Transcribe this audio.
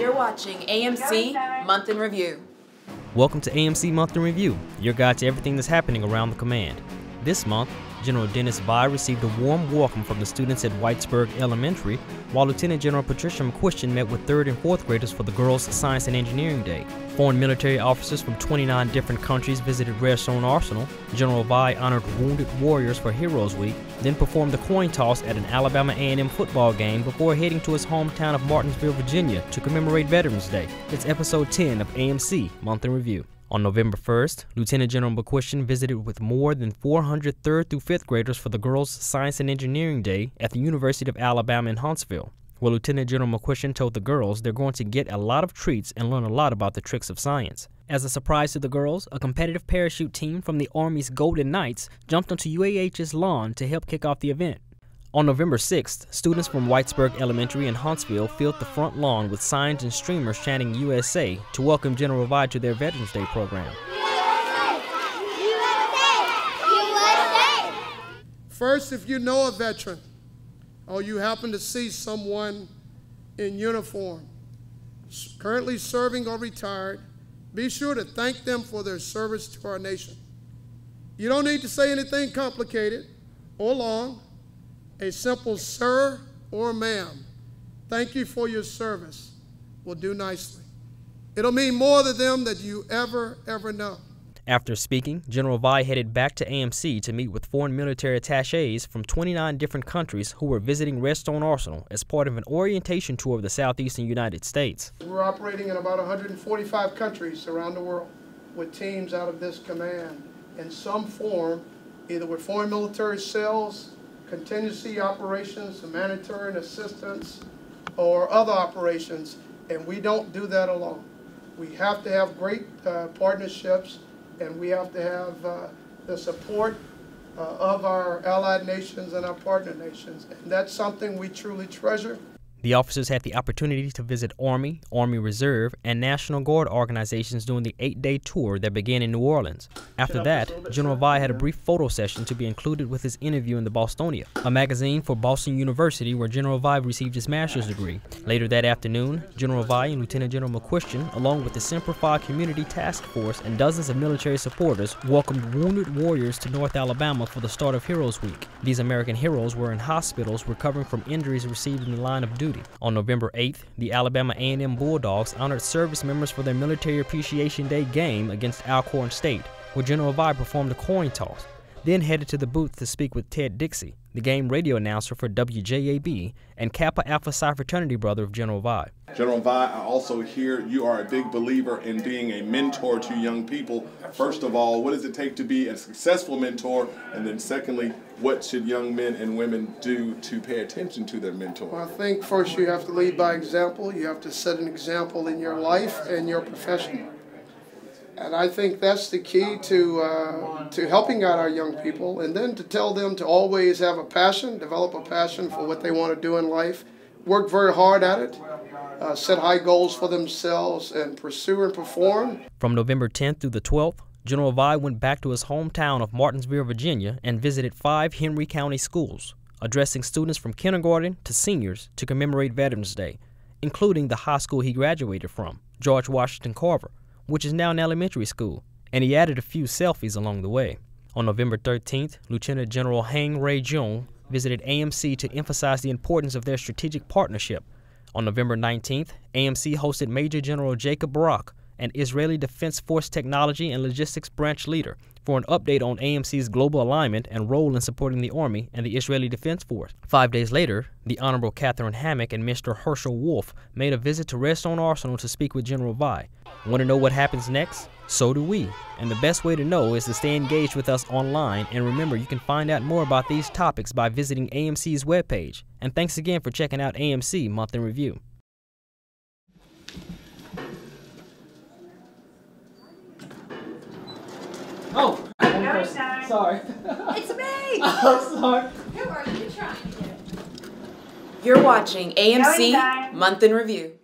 You're watching AMC Month in Review. Welcome to AMC Month in Review, your guide to everything that's happening around the command. This month, General Dennis Vi received a warm welcome from the students at Whitesburg Elementary, while Lieutenant General Patricia McQuistion met with 3rd and 4th graders for the Girls' Science and Engineering Day. Foreign military officers from 29 different countries visited Redstone Arsenal. General Vi honored wounded warriors for Heroes Week, then performed the coin toss at an Alabama A&M football game before heading to his hometown of Martinsville, Virginia to commemorate Veterans Day. It's episode 10 of AMC Month in Review. On November 1st, Lieutenant General McQuistion visited with more than 400 3rd through 5th graders for the Girls' Science and Engineering Day at the University of Alabama in Huntsville, where Lieutenant General McQuistion told the girls they're going to get a lot of treats and learn a lot about the tricks of science. As a surprise to the girls, a competitive parachute team from the Army's Golden Knights jumped onto UAH's lawn to help kick off the event. On November 6th, students from Whitesburg Elementary in Huntsville filled the front lawn with signs and streamers chanting USA to welcome General Vi to their Veterans Day program. First, if you know a veteran or you happen to see someone in uniform currently serving or retired, be sure to thank them for their service to our nation. You don't need to say anything complicated or long. A simple sir or ma'am, thank you for your service, will do nicely. It'll mean more to them than you ever know. After speaking, General Vi headed back to AMC to meet with foreign military attachés from 29 different countries who were visiting Redstone Arsenal as part of an orientation tour of the southeastern United States. We're operating in about 145 countries around the world with teams out of this command in some form, either with foreign military sales, contingency operations, humanitarian assistance, or other operations, and we don't do that alone. We have to have great partnerships, and we have to have the support of our allied nations and our partner nations, and that's something we truly treasure. The officers had the opportunity to visit Army, Army Reserve, and National Guard organizations during the 8-day tour that began in New Orleans. After that, General Vi had a brief photo session to be included with his interview in the Bostonia, a magazine for Boston University where General Vi received his master's degree. Later that afternoon, General Vi and Lieutenant General McQuistion, along with the Semper Fi Community Task Force and dozens of military supporters, welcomed wounded warriors to North Alabama for the start of Heroes Week. These American heroes were in hospitals recovering from injuries received in the line of duty. On November 8th, the Alabama A&M Bulldogs honored service members for their Military Appreciation Day game against Alcorn State, where General Vi performed a coin toss, then headed to the booth to speak with Ted Dixie, the game radio announcer for WJAB and Kappa Alpha Psi fraternity brother of General Vi. General Vi, I also hear you are a big believer in being a mentor to young people. First of all, what does it take to be a successful mentor? And then secondly, what should young men and women do to pay attention to their mentor? Well, I think first you have to lead by example. You have to set an example in your life and your profession. And I think that's the key to helping out our young people, and then to tell them to always have a passion, develop a passion for what they want to do in life, work very hard at it, set high goals for themselves, and pursue and perform. From November 10th through the 12th, General Vi went back to his hometown of Martinsville, Virginia, and visited 5 Henry County schools, addressing students from kindergarten to seniors to commemorate Veterans Day, including the high school he graduated from, George Washington Carver, which is now an elementary school, and he added a few selfies along the way. On November 13th, Lieutenant General Hang Ray-Jung visited AMC to emphasize the importance of their strategic partnership. On November 19th, AMC hosted Major General Jacob Barak, an Israeli Defense Force Technology and Logistics Branch leader, for an update on AMC's global alignment and role in supporting the Army and the Israeli Defense Force. 5 days later, the Honorable Catherine Hammock and Mr. Hershell Wolfe made a visit to Redstone Arsenal to speak with General Vi. Want to know what happens next? So do we. And the best way to know is to stay engaged with us online, and remember you can find out more about these topics by visiting AMC's webpage. And thanks again for checking out AMC Month in Review. Oh, sorry. It's me! I'm sorry. Who are you trying to get? You're watching AMC Month in Review.